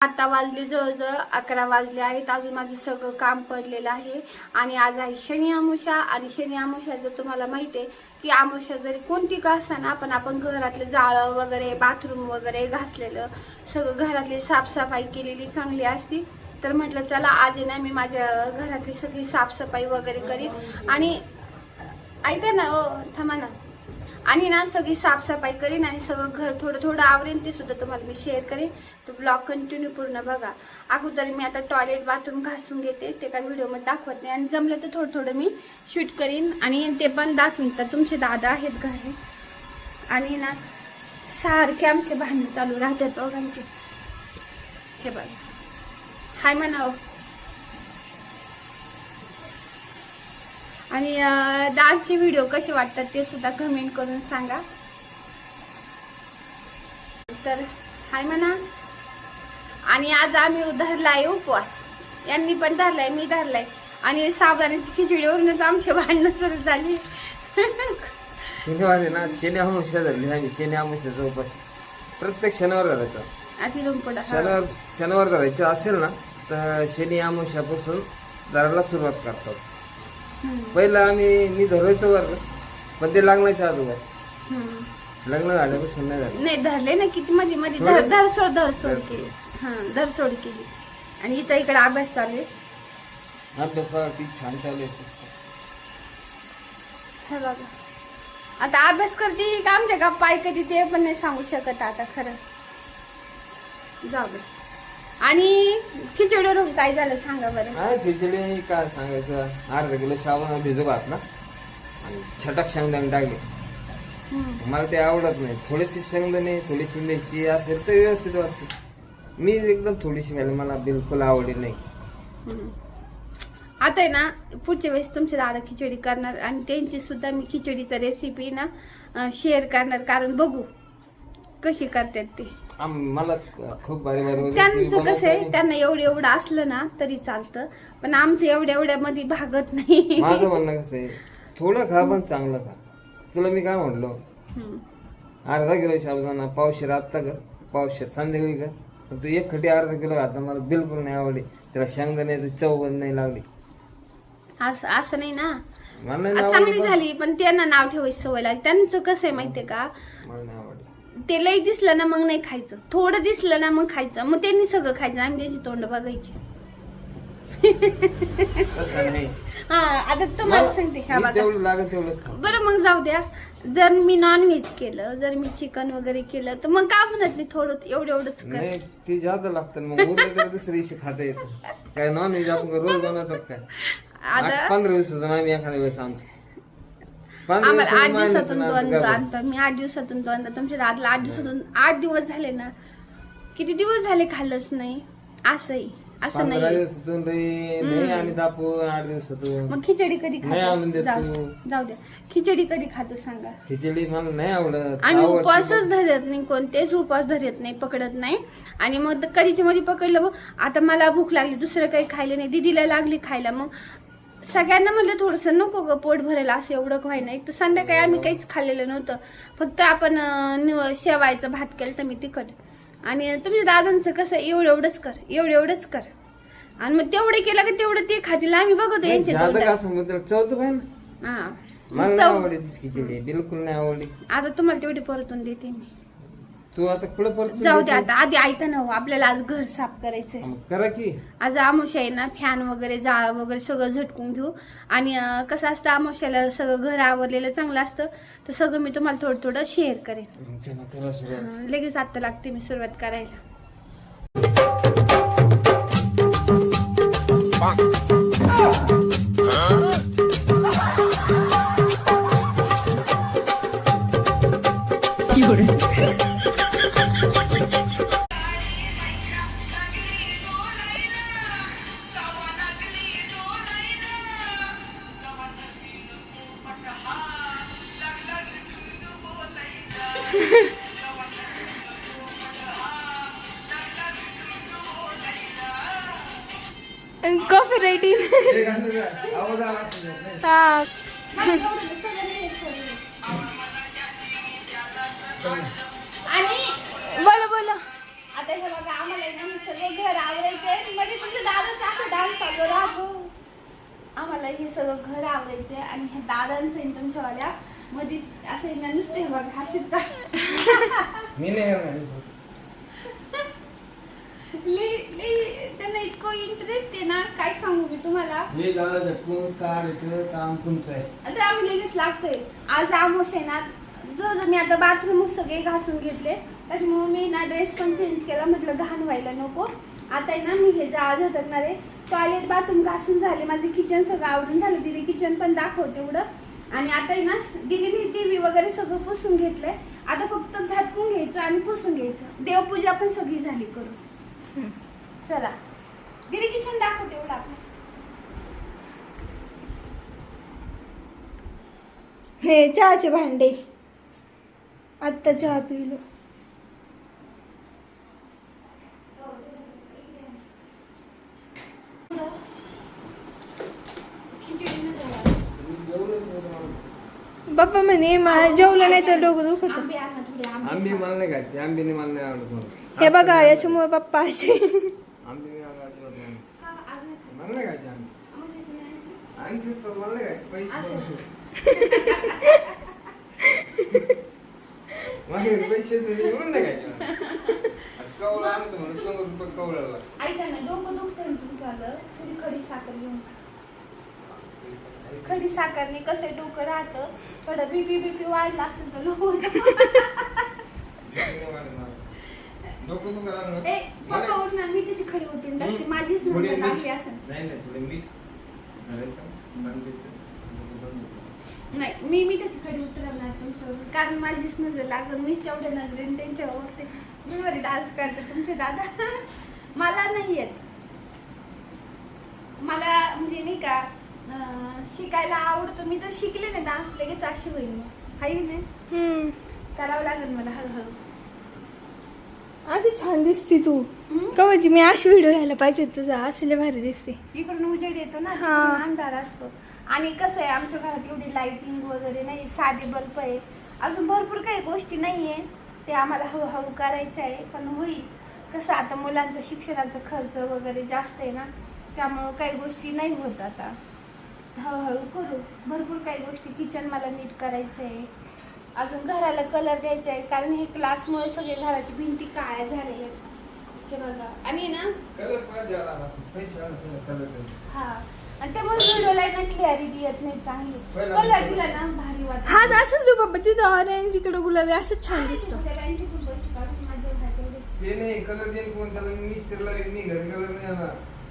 आता वाजले जवळजवळ 11 वाजले आहेत. अजून माझं सगळं काम पडलेलं आहे आणि आज आहे शनी अमावस्या. आणि शनी अमावस्या जर तुम्हाला माहिती आहे की अमावस्या जरी कोणती का असताना आपण घरातलं जाळं वगैरे बाथरूम वगैरे घासलेलं सगळं घरातली साफसफाई केलेली चांगली असती. तर म्हटलं चला आज आहे ना मी माझ्या घरातली सगळी साफसफाई वगैरे करीन आणि ऐका ना थांबा ना आणि ना सगळी साफसफाई करीन आणि सगळं घर थोडं थोडं आवरेन ते सुद्धा तुम्हाला मी शेअर करेन. तर ब्लॉग कंटिन्यू पूर्ण बघा. अगोदर मी आता टॉयलेट बाथरूम घासून घेते ते काही व्हिडिओमध्ये दाखवत नाही आणि जमलं तर थोडं थोडं मी शूट करीन आणि ते पण दाखवीन. तर तुमचे दादा आहेत घरी आणि ना सारखे आमचे भांडण चालू राहतात दोघांचे. हे बघा हाय म्हणावं. आणि डान्सचे व्हिडिओ कसे वाटतात ते सुद्धा कमेंट करून सांगा. तर हाय म्हणा. आणि आज आम्ही धरलाय उपवास. यांनी पण धरलाय मी धरलाय आणि साबुदाण्याची खिचडीवरूनच आमची भांडणं सुरू झाली. शनिवारी ना शनी अमावस्या धरली आणि शनी अमावस्याचा उपास प्रत्येक शनिवार धरायचा. शनिवार धरायचं असेल ना तर शनी अमावस्यापासून धरायला सुरुवात करतात. पहिला मी धरायचो वर्ग पण ते लग्नाच्या अगोदर लग्न झाल्यापासून नाही झालं. नाही धरले ना किती मध्ये मध्ये धरसोड केली. धरसोड केली आणि हिचा इकडे अभ्यास चालू आहे. अभ्यास बघा ती छान चालू आहे. हे बघा आता अभ्यास करते का आमच्या गप्पा ऐकते ते पण नाही सांगू शकत आता खरं. जाऊ दे. आणि खिचडीवरून काय झालं सांगा बरं. हा खिचडी काय सांगायचं. अर्धा किलो साबण भिजू घातला आणि छटाक शेंगदाणे टाकले. मला ते आवडत नाही. थोडीशी शेंगदाणे थोडीशी मिरची असेल तर व्यवस्थित वाटते. मी एकदम थोडीशी घाली मला बिलकुल आवडली नाही. आता आहे ना पुढच्या वेळेस तुमचे दादा खिचडी करणार आणि त्यांची सुद्धा मी खिचडीचा रेसिपी ना शेअर करणार. कारण बघू कशी करतात ते. मला खूप भारी त्यांचं कसं आहे त्यांना एवढं असलं ना तरी चालतं पण आमचं एवढ्या मध्ये भागत नाही. माझं म्हणणं कसं आहे थोडं खा पण चांगलं खा. तुला मी काय म्हणलो अर्धा किलो साबुदाणा पावशेर आत्ता कर पावशेर संध्याकाळी कर. पण तू एक खटी अर्धा किलो घातला मला बिलकुल नाही आवडली. त्याला शेंगदाण्याची चव नाही लागली. असं नाही ना चांगली झाली पण त्यांना नाव ठेवायची सवय लागली. त्यांचं कसं आहे माहितीये का मला नाही आवडली. ते लई दिसलं ना मग नाही खायचं. थोडं दिसलं ना मग खायचं. मग त्यांनी सगळं खायचं आम्ही त्याची तोंड बघायची. हा आता तुम्हाला सांगते बरं मग जाऊ द्या. जर मी नॉनव्हेज केलं जर मी चिकन वगैरे केलं तर मग का म्हणत नाही थोडं एवढंच नाही ते जादा लागतं. मग उरलं तर दुसऱ्या दिवशी खाता येतं. काय नॉनव्हेज आपण रोज बनवतो काय. आता 15 दिवसातून आम्ही एखाद्या वेळेस आमचं आम्हाला 8 दिवसातून दोनदा आणतो. मी 8 दिवसातून दोनदा. तुमच्या दादला 8 दिवसातून 8 दिवस झाले ना. किती दिवस झाले खाल्लंच नाही. असंही असं नाही. 15 दिवसातून नाही आणि दापू 8 दिवसातून. मग खिचडी कधी खातो. जाऊ द्या. खिचडी कधी खातो सांगा. खिचडी मला नाही आवडत. आणि उपवासच धरत नाही. कोणतेच उपवास धरत नाही पकडत नाही. आणि मग कधीच्या मध्ये पकडलं मग आता मला भूक लागली दुसरं काही खायला नाही. दीदीला लागली खायला मग सगळ्यांना म्हणलं थोडंसं नको ग पोट भरेल असं एवढं व्हायला. एक तर संध्याकाळी आम्ही काहीच खाल्लेलं नव्हतं. फक्त आपण शेवायचं भात केलं तर मी तिखट. आणि तुमच्या दादांचं कसं एवढंच कर आणि मग तेवढे केलं की तेवढं ते खातील. आम्ही बघतो यांचे खिचडी बिलकुल नाही आवडली. आता तुम्हाला तेवढी परतून देते मी. तू आता पुढे परत जाऊ दे. आता आधी ऐका ना आपल्याला आज घर साफ करायचंय. करा की आज अमावस्या आहे ना. फॅन वगैरे जाळं वगैरे सगळं झटकून घेऊ. आणि कसं असतं अमावस्याला सगळं घर आवरलेलं चांगलं असतं. तर सगळं मी तुम्हाला थोडं थोडं शेअर करेन. लगेच आता लागते मी सुरुवात करायला. Coffee ready. आणि बोला आता हे बघा आम्हाला आहे ना हे सगळं घर आवरायचंय म्हणजे तुमच्या दादाचा असं डान्स चालू राहतो. आम्हाला हे सगळं घर आवरायचंय आणि हे दादांचं आहे तुमच्यावाल्या मध्येच असं आहे ना नुसते बघा हसीचा मी नाही त्यांना इतकं इंटरेस्ट आहे ना काय सांगू मी तुम्हाला. हे झालं झटकून काढायचं काम तुमचं आहे. आता आम्ही लगेच लागतोय. आज आमोश आहे ना जवळजवळ मी आता बाथरूम सगळे घासून घेतले त्याच्यामुळे मी ना ड्रेस पण चेंज केला म्हटलं घाण व्हायला नको. आता आहे ना मी हे जाळ झटकणार आहे. टॉयलेट बाथरूम घासून झाले माझे किचन सगळं आवडून झालं. दिदी किचन पण दाखवते एवढं. आणि आता आहे ना दिदीने टीव्ही वगैरे सगळं पुसून घेतलंय. आता फक्त झटकून घ्यायचं आणि पुसून घ्यायचं. देवपूजा पण सगळी झाली करून. चला दिदी किचन दाखवते एवढं आपलं. हे चहाचे भांडे आत्ता चहा पिलो. बाप्पा म्हणे जेवलं नाही तर डोकं दुखत. आंबे मला नाही खायचे. आंबेने मला नाही आवडत मला. हे बघा याच्यामुळे पप्पा असे आंबे मी अजिबात नाही. मला नाही खायचे आंबे. आणखी तर मला नाही खायचे. पैसे माझे पैसे म्हणून नाही खायचे. कवळा आणतो म्हणून 100 रुपये कवळाला. ऐका ना डोकं दुखतं तुमचं थोडी खडी साखर घेऊन. खडी साखरने कसं डोकं राहतं. थोडं बीपी वाढला असेल तर लोक डोकं तू करा ना. ए पप्पा उठ ना मी तिची खडी होती ना ती माझीच थोडी नंतर मीठ. टाकली असेल. नाही थोडे मीठ घालायचं. नाही मी त्याची खडी उतरवणार तुमच्यावर कारण माझीच नजर लागल. मीच तेवढ्या नजरेने त्यांच्यावर बघते. मी बरी डान्स करते तुमचे दादा. मला नाही येत. मला म्हणजे नाही का शिकायला आवडतो. मी जर शिकले ना डान्स लगेच अशी होईल. मग हाय नाही करावं लागेल मला हळूहळू. अशी छान दिसते तू. कवाची मी अशी व्हिडिओ घ्यायला पाहिजे तुझा. असले भारी दिसते. इकडून उजेड येतो ना हा. तिकडून अंधार असतो. आणि कसं आहे आमच्या घरात एवढी लाइटिंग वगैरे नाही. साधे बल्ब आहे. अजून भरपूर काही गोष्टी नाहीये. ते आम्हाला हळूहळू करायचं आहे पण होईल. कसं आता मुलांचं शिक्षणाचा खर्च वगैरे जास्त आहे ना त्यामुळं काही गोष्टी नाही होत. आता हळूहळू करू. भरपूर काही गोष्टी. किचन मला नीट करायचं आहे. अजून घराला कलर द्यायचा आहे कारण हे क्लासमुळे सगळे घराची भिंती काळ्या झालेल्या आहेत. हे बघा आणि ना कलर पाहिजे आला. पैसे आला कलर. हा आणि त्यामुळे व्हिडिओला ना क्लॅरिटी येत नाही चांगली. कलर दिला ना भारी वाटत. हा असं जो बाप्पा तिथं ऑरेंज इकडे गुलाबी असं छान दिसतं. ते नाही कलर देईन कोण त्याला मिस्त्रीला मी घरी कलर नाही आला.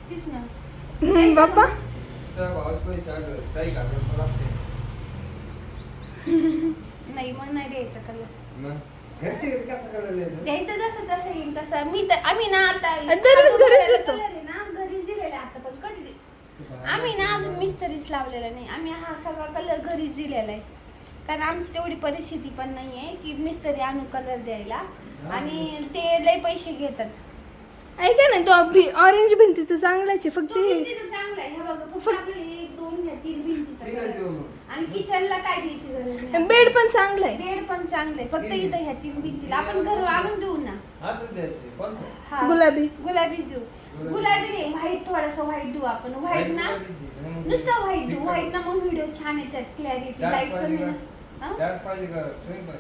तीच ना बाप्पा त्या भावाच पैसे आले काही घालून लागते. नाही मग नाही द्यायचा कलर. मग घरचे घरी कसा कलर द्यायचा? द्यायचं जसं तसं येईल तसं. मी तर आम्ही ना आता दररोज घरीच देतो. कलर आहे ना घरीच दिलेला आता पण कधी आम्ही ना अजून मिस्त्रीच लावलेला नाही. आम्ही हा सगळा कलर घरीच दिलेला आहे कारण आमची तेवढी परिस्थिती पण नाहीये की मिस्त्री आणून कलर द्यायला. आणि ते लय पैसे घेतात. ऐका ना तो ऑरेंज भिंतीचं चांगलाच आहे. फक्त तो हे भिंतीचं चांगलं आहे. हे बघा फक्त आपल्याला 1 2 ह्या 3 भिंतीचा तीन आहे कलर. तो मग. आणि किचनला काय द्यायची गरज नाही. बेड पण चांगला आहे. बेड पण चांगले फक्त इथं ह्या 3 भिंतीला आपण घर आणून देऊ ना. असं द्यायचे कोणतं? हा. गुलाबी गुलाबी देऊ. गुलाबी नाही व्हाईट थोडासा व्हाईट देऊ आपण. व्हाईट ना नुसतं व्हाईट देऊ. व्हाईट ना मग व्हिडिओ छान येतात. क्लॅरिटी लाईट कमी ना. त्यात पाहिजे का तुम्ही पण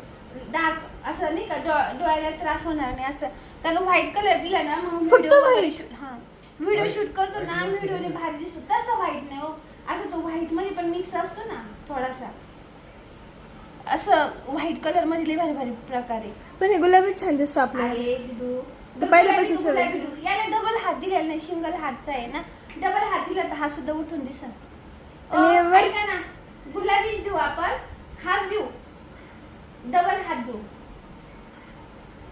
डार्क असं नाही का डोळ्याला त्रास होणार नाही असं. कारण व्हाईट कलर दिला ना मग फक्त white. हा व्हिडिओ शूट करतो ना व्हिडिओने भारी दिसतो. तसं व्हाईट नाही हो. असं तो व्हाईट मध्ये पण मिक्स असतो ना थोडासा. असं व्हाईट कलर मध्ये लय भारी भारी प्रकार आहे. पण हे गुलाबी छान दिसतं आपल्याला. आहे दिदू. तर पहिल्यापासून सवय. गुलाबी देऊ. याला डबल हात दिलेला नाही. सिंगल हातचा आहे ना. डबल हात दिला तर हा सुद्धा उठून दिसल. आणि वर- ऐका ना गुलाबीच देऊ आपण. हाच देऊ. डबल हात देऊ.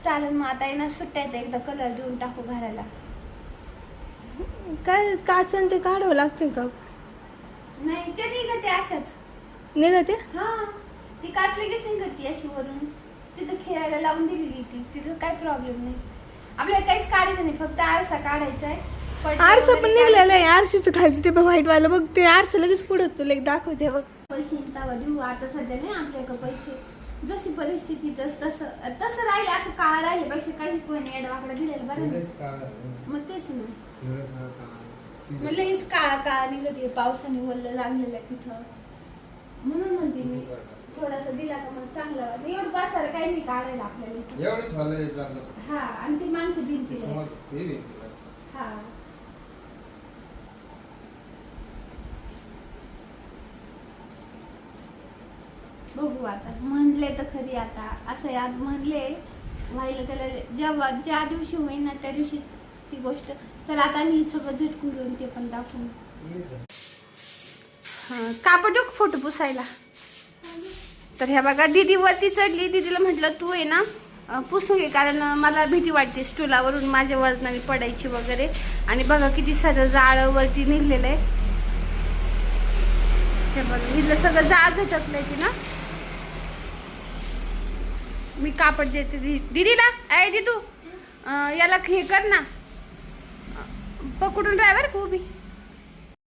चालेल मग आता ना सुट्ट्या आहेत एकदा कलर देऊन टाकू घराला. काय काचन ते काढावं लागते का नाही ते निघते अशाच. निघते. हा ती काच लगेच निघते अशी वरून. तिथं खेळायला लावून दिलेली ती. तिथं काय प्रॉब्लेम नाही. आपल्याला काहीच काढायचं नाही फक्त आरसा काढायचा आहे. आरसा पण निघलेला आहे. आरशीचं खायचं ते व्हाईट वाला बघ. ते आरसा लगेच पुढे तुला एक दाखवते बघ. पैसे तवा देऊ. आता सध्या नाही आपल्याकडे पैसे. जशी परिस्थिती तसं तसं राहिले, असं काळ राहिल्यापेक्षा काही कोणी येडवाकडे दिलेलं बरं ना. मग तेच ना, मग लगेच काळा निघत आहे, पावसाने वल्ल लागलेलं आहे तिथं. म्हणून म्हणते मी थोडासा दिला का मग चांगलं वाटतं. एवढं पासार काही नाही काढायला आपल्याला इथं. हा, आणि ती माणसं भिंती हा. बघू आता, म्हणले तर खरी आता असं आज म्हणले व्हायला त्याला, जेव्हा ज्या दिवशी होईल ना त्या दिवशी ती गोष्ट. तर आता मी सगळं झटकून घेऊन ते पण दाखवून. हा, कापड फोटो पुसायला. तर ह्या बघा दीदी वरती चढली. दीदीला म्हटलं तू आहे ना पुसून घे, कारण मला भीती वाटते स्टूलावरून माझ्या वजनाने पडायची वगैरे. आणि बघा किती सारं जाळं वरती निघलेलं आहे. हे बघा हिला सगळं जाळ झटकलंय ती ना. मी कापड देते दीदीला. ऐ दीदू, याला हे कर ना, पकडून ड्रायव्हर का उभी.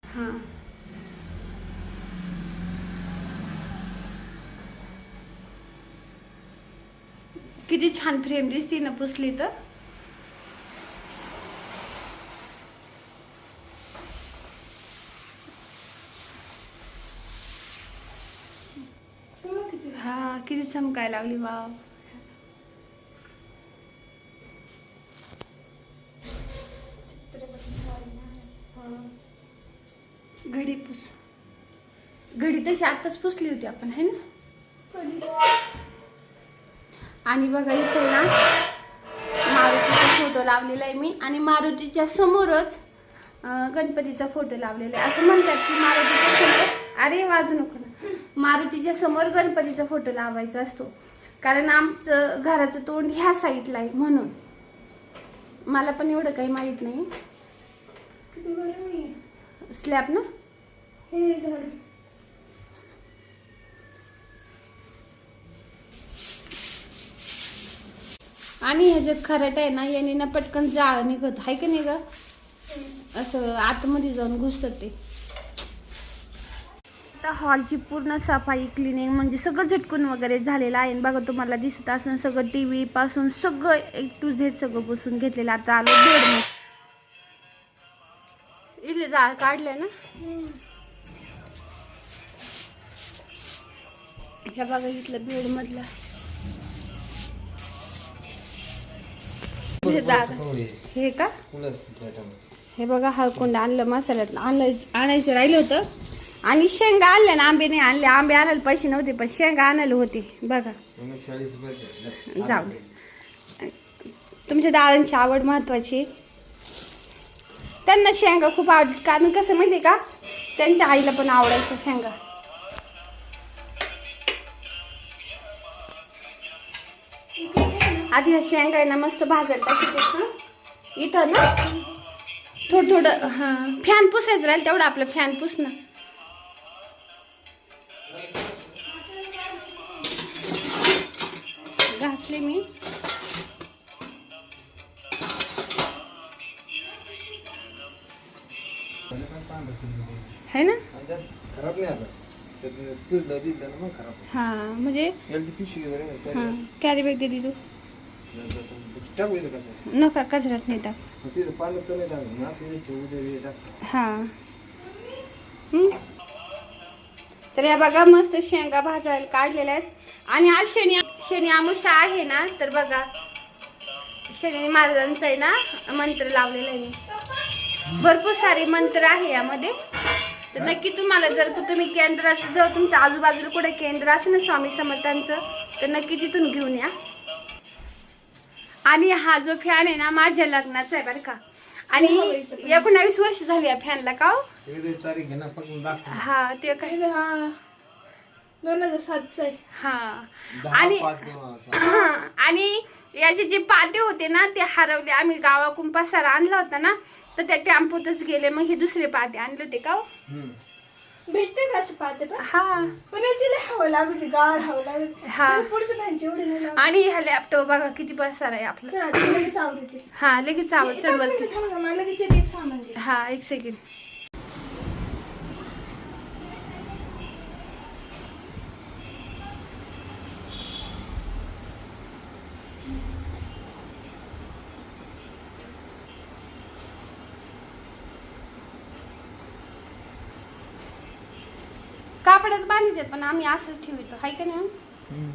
हा, किती छान फ्रेम दिसती ना पुसली तर. हा, किती चमकायला लागली. वाव, घडी पुस. घडी तशी आताच पुसली होती आपण, है ना. आणि बघा इथे ना मारुतीचा फोटो लावलेला आहे मी. आणि मारुतीच्या समोरच गणपतीचा फोटो लावलेला आहे. असं म्हणतात की मारुतीच्या समोर, अरे वाजू नको ना, मारुतीच्या समोर गणपतीचा फोटो लावायचा असतो. कारण आमचं घराचं तोंड ह्या साईडला आहे म्हणून. मला पण एवढं काही माहित नाही. किती गरम आहे. स्लॅब ना हे झाड. आणि हे जे खरट आहे ना, याने ना पटकन जाळ निघत आहे का नाही ग, असं आतमध्ये जाऊन घुसत ते. आता हॉलची पूर्ण सफाई क्लिनिंग म्हणजे सगळं झटकून वगैरे झालेलं आहे. बघा तुम्हाला दिसत असं सगळं टीव्ही पासून सगळं A to Z सगळं पुसून घेतलेलं. आता आलो बेड. इथले जाळ काढले ना. ह्या बघा इथलं बेड मधला हे का. हे बघा हळकुंड आणलं, मसाल्यातलं आणायचं राहिलं होतं. आणि शेंगा आणल्या ना, आंबे नाही आणले. आंबे आणायला पैसे नव्हते पण शेंगा आणायला होते. बघा जाऊ दे, तुमच्या दादांची आवड महत्वाची. त्यांना शेंगा खूप आवडतात. कारण कसं माहिती का, त्यांच्या आईला पण आवडायच्या शेंगा. आधी ह्या शेंगा आहे ना मस्त भाजायला टाकायचं इथं ना. थोडं थोडं हा फॅन पुसायचं राहील तेवढं आपलं फॅन पुस ना. घासले मी. है ना. खराब नाही आता. हा म्हणजे कॅरी बॅग दे तू. नका कचऱ्यात नाही टाक. हा. तर या बघा मस्त शेंगा भाजायला काढलेल्या आहेत. आणि आज शनी अमावस्या आहे ना, तर बघा शनी महाराजांचा आहे ना मंत्र लावलेला आहे. भरपूर सारे मंत्र आहे यामध्ये. तर नक्की तुम्हाला जर तुम्ही केंद्राचं जर तुमच्या आजूबाजूला कुठे केंद्र असेल ना स्वामी समर्थांचं, तर नक्की तिथून घेऊन या. आणि हा जो फॅन आहे ना माझ्या लग्नाचा आहे बरं का. आणि 19 वर्ष झाली या फॅनला. का हा ते काय 2007 आहे. हा. आणि याचे जे पाते होते ना ते हरवले. आम्ही गावाकडून पसारा आणला होता ना, तर त्या टेम्पोतच गेले. मग हे दुसरे पाते आणले होते. का भेटते का असे पाहते पण. हा पण याची लय हवं लागत, गार हवं लागत. हा. पुढच्या फॅनची एवढी नाही लागत. आणि ह्या लॅपटॉप बघा किती पसारा आहे आपला. चला ती लगेच आवडते. हा लगेच आवड चढवते. मला लगेच एक सामान दे. हा एक सेकंड. कापडात बांधतात पण आम्ही असंच ठेवतो हाय का नाही.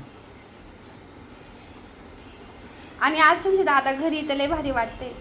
आणि आज तुमचे दादा घरी तर लय भारी वाटते.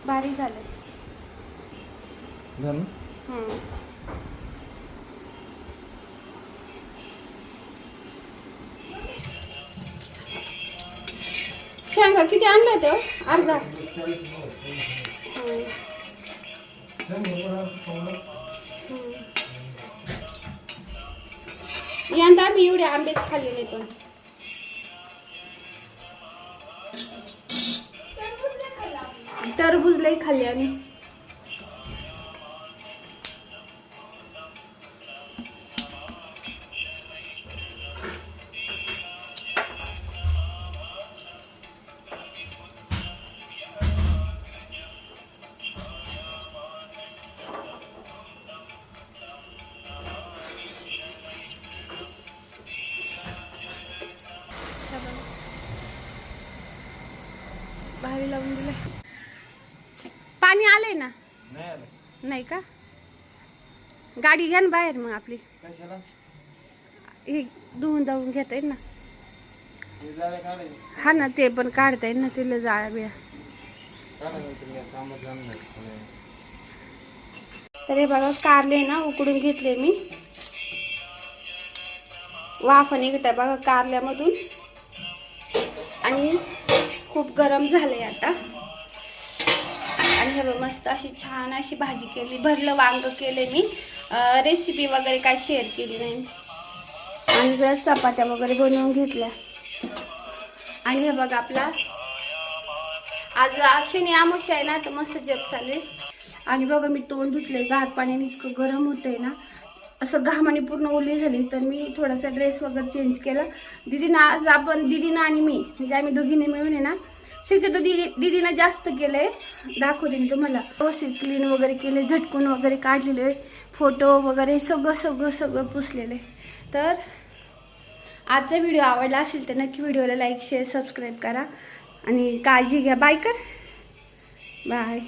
भारी झालं. झालं? शेंगा किती आणल्या होत्या? अर्धा. यंदा आम्ही एवढे आंबेच खाल्ले नाही पण. टरबूज लई खाल्ले आम्ही. भारी लावून दिलं. पाणी आलंय ना? नाही आलं. नाही का? गाडी घ्या ना बाहेर मग आपली. कशाला? हे धुवून धावून घेता येईल ना. ते जाळ्या काढायचे. हा ना ते पण काढता येईल ना तिला जाळ्या बिळ्या. कामात जाणार नाही. तर हे बघा कारले ना उकडून घेतले मी. वाफ निघत बघा कारल्यामधून. आणि खूप गरम झालंय आता. आणि हे बघ मस्त अशी छान अशी भाजी केली. भरलं वांग केले मी. रेसिपी वगैरे काय शेअर केली नाही. आणि इकडे चपात्या वगैरे बनवून घेतल्या. आणि हे बघा आपला आज शनी अमावस्या आहे ना तर मस्त जप चालू आहे. आणि बघा मी तोंड धुतले गार पाण्याने. इतकं गरम होतंय ना असं घामाने पूर्ण ओली झाली. तर मी थोडासा ड्रेस वगैरे चेंज केला. दीदीनं आज आपण दीदीनं आणि मी म्हणजे आम्ही दोघींनी मिळून आहे ना शक्यतो दीदीनं जास्त केलंय. दाखवते मी तुम्हाला. व्यवस्थित क्लीन वगैरे केले. झटकून वगैरे काढलेले. फोटो वगैरे सगळं पुसलेले. तर आजचा व्हिडिओ आवडला असेल तर नक्की व्हिडिओला लाईक शेअर सबस्क्राईब करा. आणि काळजी घ्या. बाय कर. बाय.